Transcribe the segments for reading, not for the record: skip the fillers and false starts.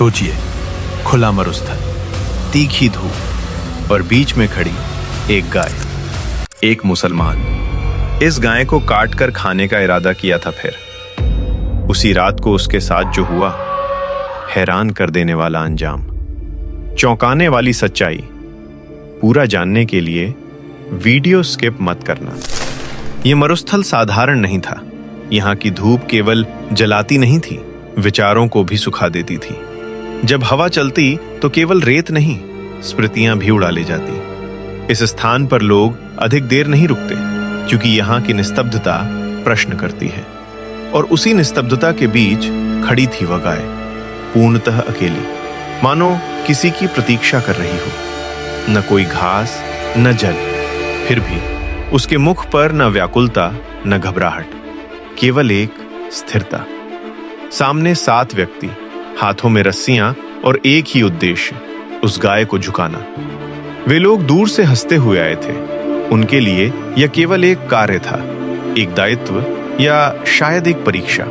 सोचिए, खुला मरुस्थल, तीखी धूप और बीच में खड़ी एक गाय, एक मुसलमान। इस गाय को काट कर खाने का इरादा किया था। फिर उसी रात को उसके साथ जो हुआ, हैरान कर देने वाला अंजाम, चौंकाने वाली सच्चाई। पूरा जानने के लिए वीडियो स्किप मत करना। यह मरुस्थल साधारण नहीं था। यहाँ की धूप केवल जलाती नहीं थी, विचारों को भी सुखा देती थी। जब हवा चलती तो केवल रेत नहीं, स्मृतियां भी उड़ा ले जाती। इस स्थान पर लोग अधिक देर नहीं रुकते, क्योंकि यहाँ की निस्तब्धता प्रश्न करती है। और उसी निस्तब्धता के बीच खड़ी थी वह गाय, पूर्णतः अकेली, मानो किसी की प्रतीक्षा कर रही हो। न कोई घास, न जल, फिर भी उसके मुख पर न व्याकुलता न घबराहट, केवल एक स्थिरता। सामने 7 व्यक्ति, हाथों में रस्सियां और एक ही उद्देश्य, उस गाय को झुकाना। वे लोग दूर से हंसते हुए आए थे। उनके लिए यह केवल एक कार्य था, एक दायित्व या शायद एक परीक्षा।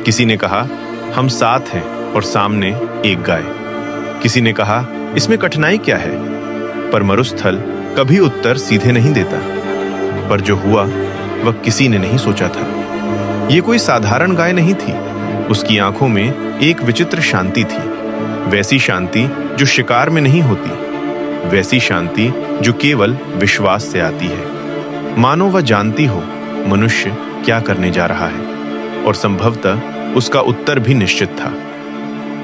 किसी ने कहा, हम 7 हैं और सामने एक गाय। किसी ने कहा, इसमें कठिनाई क्या है? पर मरुस्थल कभी उत्तर सीधे नहीं देता। पर जो हुआ वह किसी ने नहीं सोचा था। यह कोई साधारण गाय नहीं थी। उसकी आंखों में एक विचित्र शांति थी, वैसी शांति जो शिकार में नहीं होती, वैसी शांति जो केवल विश्वास से आती है। मानो वह जानती हो मनुष्य क्या करने जा रहा है, और संभवतः उसका उत्तर भी निश्चित था।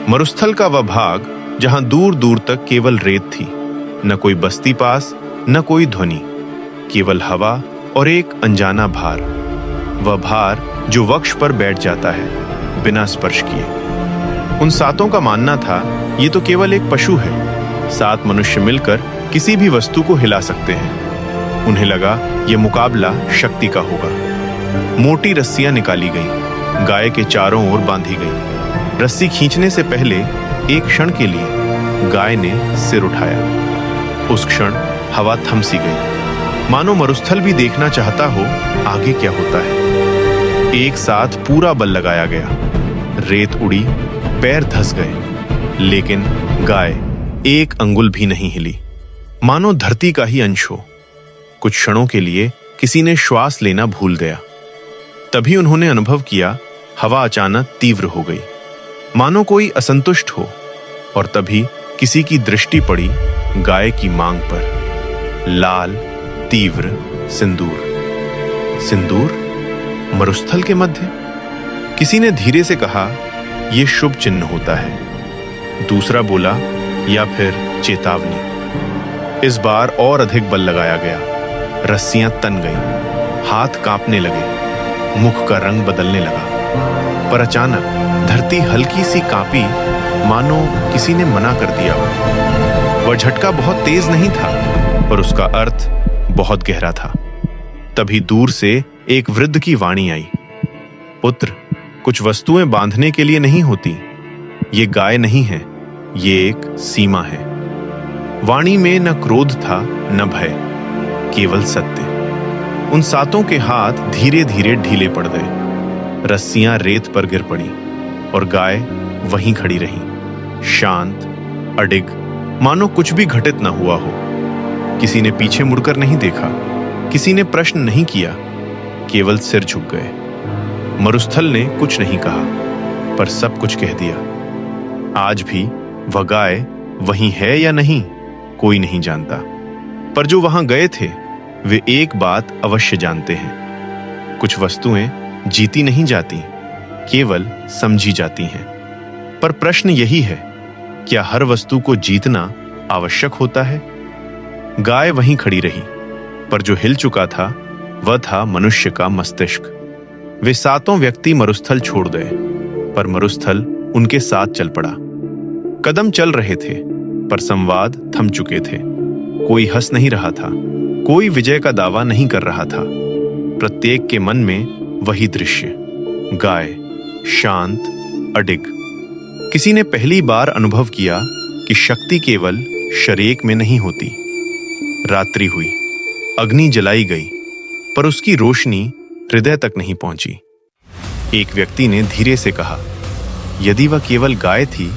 मरुस्थल का वह भाग जहां दूर दूर तक केवल रेत थी, न कोई बस्ती पास, न कोई ध्वनि, केवल हवा और एक अनजाना भार। वह भार जो वक्ष पर बैठ जाता है बिना स्पर्श किए। उन 7 का मानना था, ये तो केवल एक पशु है। 7 मनुष्य मिलकर किसी भी वस्तु को हिला सकते हैं। उन्हें लगा यह मुकाबला शक्ति का होगा। मोटी रस्सियां निकाली गईं, गाय के चारों ओर बांधी गईं। रस्सी खींचने से पहले एक क्षण के लिए गाय ने सिर उठाया। उस क्षण हवा थम सी गई, मानो मरुस्थल भी देखना चाहता हो आगे क्या होता है। एक साथ पूरा बल लगाया गया। रेत उड़ी, पैर धंस गए, लेकिन गाय एक अंगुल भी नहीं हिली, मानो धरती का ही अंश हो। कुछ क्षणों के लिए किसी ने श्वास लेना भूल गया। तभी उन्होंने अनुभव किया, हवा अचानक तीव्र हो गई, मानो कोई असंतुष्ट हो। और तभी किसी की दृष्टि पड़ी गाय की मांग पर, लाल तीव्र सिंदूर। सिंदूर मरुस्थल के मध्य? किसी ने धीरे से कहा, यह शुभ चिन्ह होता है। दूसरा बोला, या फिर चेतावनी। इस बार और अधिक बल लगाया गया। रस्सियां तन गईं, हाथ कांपने लगे, मुख का रंग बदलने लगा। पर अचानक धरती हल्की सी कांपी, मानो किसी ने मना कर दिया हो। वह झटका बहुत तेज नहीं था, पर उसका अर्थ बहुत गहरा था। तभी दूर से एक वृद्ध की वाणी आई, पुत्र, कुछ वस्तुएं बांधने के लिए नहीं होती। ये गाय नहीं है, ये एक सीमा है। वाणी में न क्रोध था न भय, केवल सत्य। उन 7 के हाथ धीरे धीरे ढीले पड़ गए। रस्सियां रेत पर गिर पड़ी और गाय वहीं खड़ी रही, शांत, अडिग, मानो कुछ भी घटित न हुआ हो। किसी ने पीछे मुड़कर नहीं देखा, किसी ने प्रश्न नहीं किया, केवल सिर झुक गए। मरुस्थल ने कुछ नहीं कहा, पर सब कुछ कह दिया। आज भी वह गाय वहीं है या नहीं, कोई नहीं जानता। पर जो वहां गए थे, वे एक बात अवश्य जानते हैं, कुछ वस्तुएं जीती नहीं जाती, केवल समझी जाती हैं। पर प्रश्न यही है, क्या हर वस्तु को जीतना आवश्यक होता है? गाय वहीं खड़ी रही, पर जो हिल चुका था वह था मनुष्य का मस्तिष्क। वे 7 व्यक्ति मरुस्थल छोड़ गए, पर मरुस्थल उनके साथ चल पड़ा। कदम चल रहे थे, पर संवाद थम चुके थे। कोई हंस नहीं रहा था, कोई विजय का दावा नहीं कर रहा था। प्रत्येक के मन में वही दृश्य, गाय, शांत, अडिग। किसी ने पहली बार अनुभव किया कि शक्ति केवल शरीक में नहीं होती। रात्रि हुई, अग्नि जलाई गई, पर उसकी रोशनी हृदय तक नहीं पहुंची। एक व्यक्ति ने धीरे से कहा, यदि वह केवल गाय थी